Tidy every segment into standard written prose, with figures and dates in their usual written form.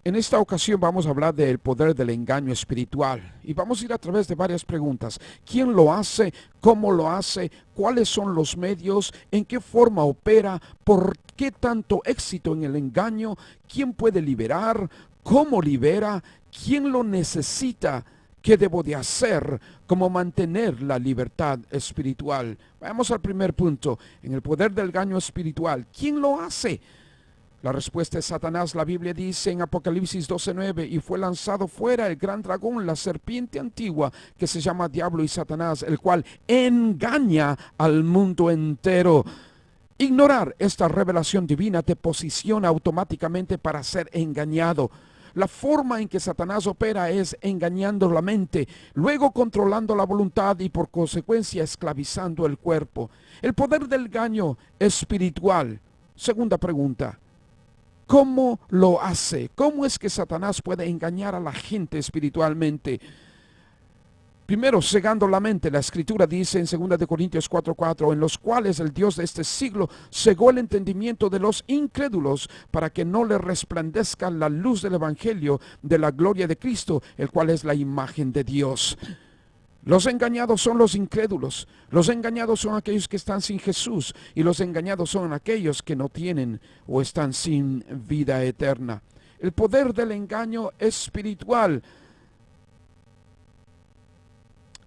En esta ocasión vamos a hablar del poder del engaño espiritual y vamos a ir a través de varias preguntas. ¿Quién lo hace? ¿Cómo lo hace? ¿Cuáles son los medios? ¿En qué forma opera? ¿Por qué tanto éxito en el engaño? ¿Quién puede liberar? ¿Cómo libera? ¿Quién lo necesita? ¿Qué debo de hacer? ¿Cómo mantener la libertad espiritual? Vamos al primer punto, en el poder del engaño espiritual. ¿Quién lo hace? La respuesta es Satanás. La Biblia dice en Apocalipsis 12:9, y fue lanzado fuera el gran dragón, la serpiente antigua, que se llama Diablo y Satanás, el cual engaña al mundo entero. Ignorar esta revelación divina te posiciona automáticamente para ser engañado. La forma en que Satanás opera es engañando la mente, luego controlando la voluntad y por consecuencia esclavizando el cuerpo. El poder del engaño espiritual. Segunda pregunta. ¿Cómo lo hace? ¿Cómo es que Satanás puede engañar a la gente espiritualmente? Primero, cegando la mente. La escritura dice en 2 Corintios 4:4, en los cuales el Dios de este siglo cegó el entendimiento de los incrédulos para que no le resplandezca la luz del evangelio de la gloria de Cristo, el cual es la imagen de Dios. Los engañados son los incrédulos, los engañados son aquellos que están sin Jesús y los engañados son aquellos que no tienen o están sin vida eterna. El poder del engaño espiritual.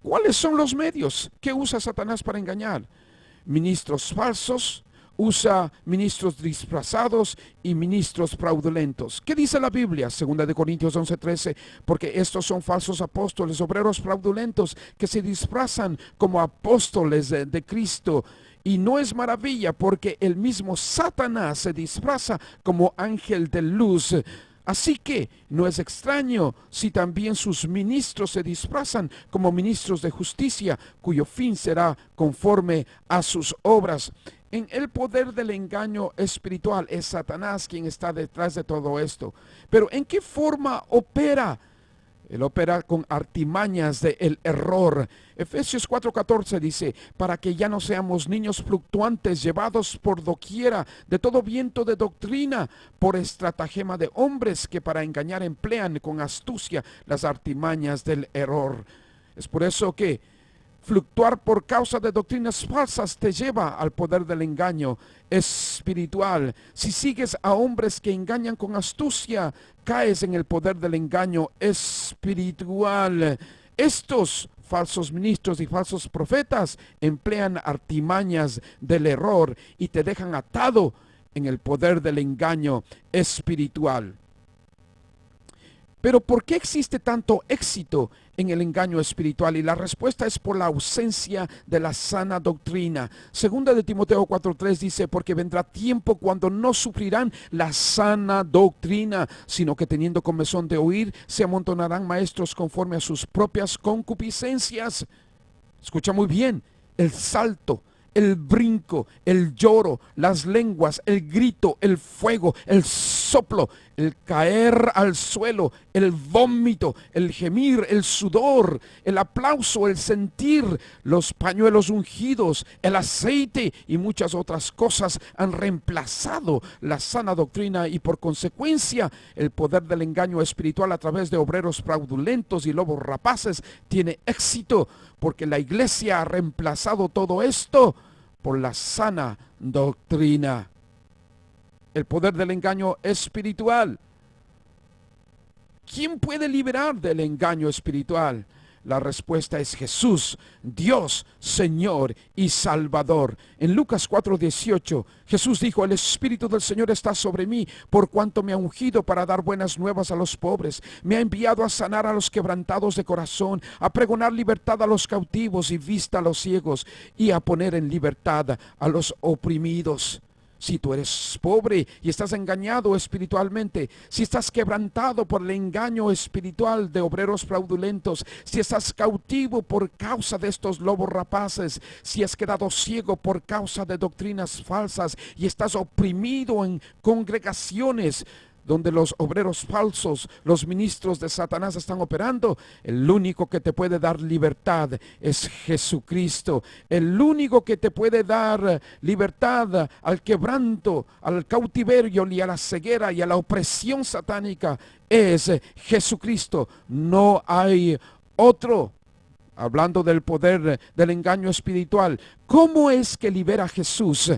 ¿Cuáles son los medios que usa Satanás para engañar? Ministros falsos, usa ministros disfrazados y ministros fraudulentos. ¿Qué dice la Biblia? 2 Corintios 11:13, porque estos son falsos apóstoles, obreros fraudulentos que se disfrazan como apóstoles de Cristo. Y no es maravilla porque el mismo Satanás se disfraza como ángel de luz. Así que no es extraño si también sus ministros se disfrazan como ministros de justicia, cuyo fin será conforme a sus obras. En el poder del engaño espiritual es Satanás quien está detrás de todo esto. Pero ¿en qué forma opera? Él opera con artimañas del error. Efesios 4:14 dice, para que ya no seamos niños fluctuantes, llevados por doquiera de todo viento de doctrina, por estratagema de hombres que para engañar emplean con astucia las artimañas del error. Es por eso que fluctuar por causa de doctrinas falsas te lleva al poder del engaño espiritual. Si sigues a hombres que engañan con astucia, caes en el poder del engaño espiritual. Estos falsos ministros y falsos profetas emplean artimañas del error y te dejan atado en el poder del engaño espiritual. Pero ¿por qué existe tanto éxito en el engaño espiritual? Y la respuesta es por la ausencia de la sana doctrina. Segunda de Timoteo 4:3 dice, porque vendrá tiempo cuando no sufrirán la sana doctrina, sino que teniendo comezón de oír, se amontonarán maestros conforme a sus propias concupiscencias. Escucha muy bien, el salto, el brinco, el lloro, las lenguas, el grito, el fuego, el soplo, el caer al suelo, el vómito, el gemir, el sudor, el aplauso, el sentir, los pañuelos ungidos, el aceite y muchas otras cosas han reemplazado la sana doctrina y por consecuencia el poder del engaño espiritual a través de obreros fraudulentos y lobos rapaces tiene éxito porque la iglesia ha reemplazado todo esto por la sana doctrina. El poder del engaño espiritual. ¿Quién puede liberar del engaño espiritual? La respuesta es Jesús, Dios, Señor y Salvador. En Lucas 4:18, Jesús dijo, el Espíritu del Señor está sobre mí, por cuanto me ha ungido para dar buenas nuevas a los pobres. Me ha enviado a sanar a los quebrantados de corazón, a pregonar libertad a los cautivos y vista a los ciegos, y a poner en libertad a los oprimidos. Si tú eres pobre y estás engañado espiritualmente, si estás quebrantado por el engaño espiritual de obreros fraudulentos, si estás cautivo por causa de estos lobos rapaces, si has quedado ciego por causa de doctrinas falsas y estás oprimido en congregaciones, donde los obreros falsos, los ministros de Satanás están operando, el único que te puede dar libertad es Jesucristo. El único que te puede dar libertad al quebranto, al cautiverio y a la ceguera y a la opresión satánica es Jesucristo. No hay otro. Hablando del poder del engaño espiritual, ¿cómo es que libera Jesús?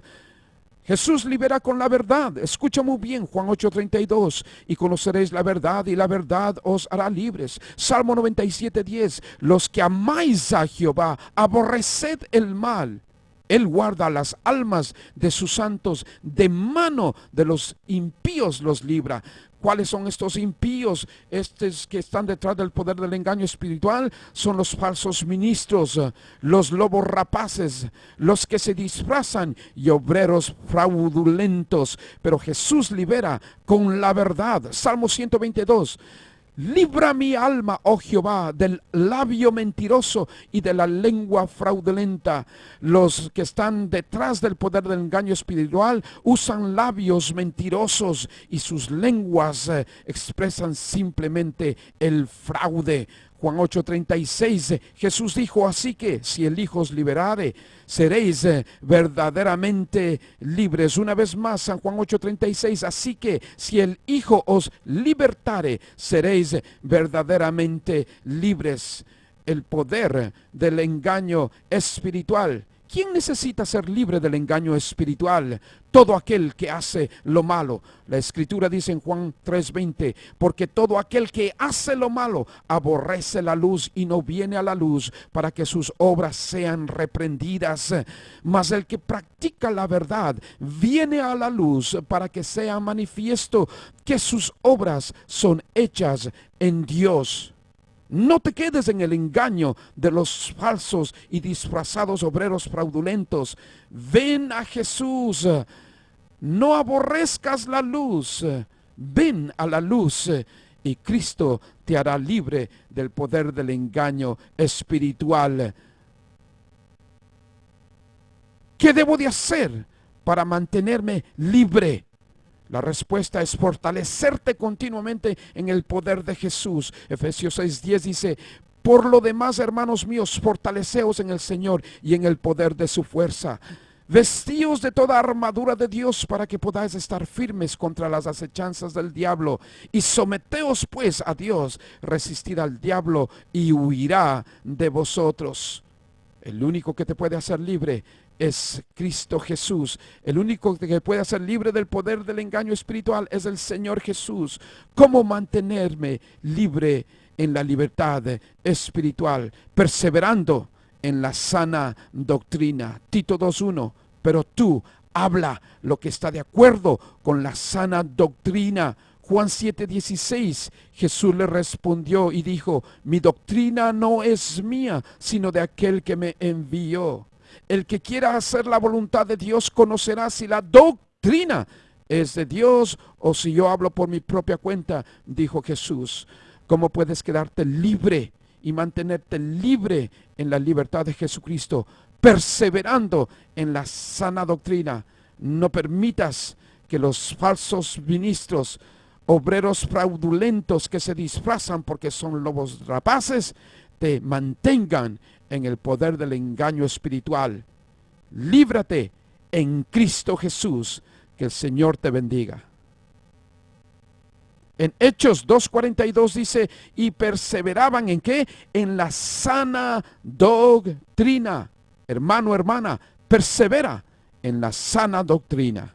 Jesús libera con la verdad. Escucha muy bien Juan 8:32. Y conoceréis la verdad y la verdad os hará libres. Salmo 97:10. Los que amáis a Jehová, aborreced el mal. Él guarda las almas de sus santos, de mano de los impíos los libra. ¿Cuáles son estos impíos? Estos que están detrás del poder del engaño espiritual son los falsos ministros, los lobos rapaces, los que se disfrazan y obreros fraudulentos. Pero Jesús libera con la verdad. Salmo 122. Libra mi alma, oh Jehová, del labio mentiroso y de la lengua fraudulenta. Los que están detrás del poder del engaño espiritual usan labios mentirosos y sus lenguas expresan simplemente el fraude. Juan 8:36, Jesús dijo, así que si el Hijo os liberare, seréis verdaderamente libres. Una vez más, San Juan 8:36, así que si el Hijo os libertare, seréis verdaderamente libres. El poder del engaño espiritual. ¿Quién necesita ser libre del engaño espiritual? Todo aquel que hace lo malo. La Escritura dice en Juan 3:20, porque todo aquel que hace lo malo aborrece la luz y no viene a la luz para que sus obras sean reprendidas. Mas el que practica la verdad viene a la luz para que sea manifiesto que sus obras son hechas en Dios. No te quedes en el engaño de los falsos y disfrazados obreros fraudulentos. Ven a Jesús. No aborrezcas la luz. Ven a la luz y Cristo te hará libre del poder del engaño espiritual. ¿Qué debo de hacer para mantenerme libre? La respuesta es fortalecerte continuamente en el poder de Jesús. Efesios 6:10 dice, por lo demás, hermanos míos, fortaleceos en el Señor y en el poder de su fuerza. Vestíos de toda armadura de Dios para que podáis estar firmes contra las acechanzas del diablo. Y someteos pues a Dios, resistid al diablo y huirá de vosotros. El único que te puede hacer libre es Cristo Jesús. El único que puede hacer libre del poder del engaño espiritual es el Señor Jesús. ¿Cómo mantenerme libre en la libertad espiritual? Perseverando en la sana doctrina. Tito 2:1. Pero tú habla lo que está de acuerdo con la sana doctrina. Juan 7:16, Jesús le respondió y dijo, mi doctrina no es mía, sino de aquel que me envió. El que quiera hacer la voluntad de Dios conocerá si la doctrina es de Dios o si yo hablo por mi propia cuenta, dijo Jesús. ¿Cómo puedes quedarte libre y mantenerte libre en la libertad de Jesucristo? Perseverando en la sana doctrina. No permitas que los falsos ministros, obreros fraudulentos que se disfrazan porque son lobos rapaces, te mantengan en el poder del engaño espiritual. Líbrate en Cristo Jesús. Que el Señor te bendiga. En Hechos 2:42 dice, y perseveraban ¿en qué? En la sana doctrina. Hermano, hermana, persevera en la sana doctrina.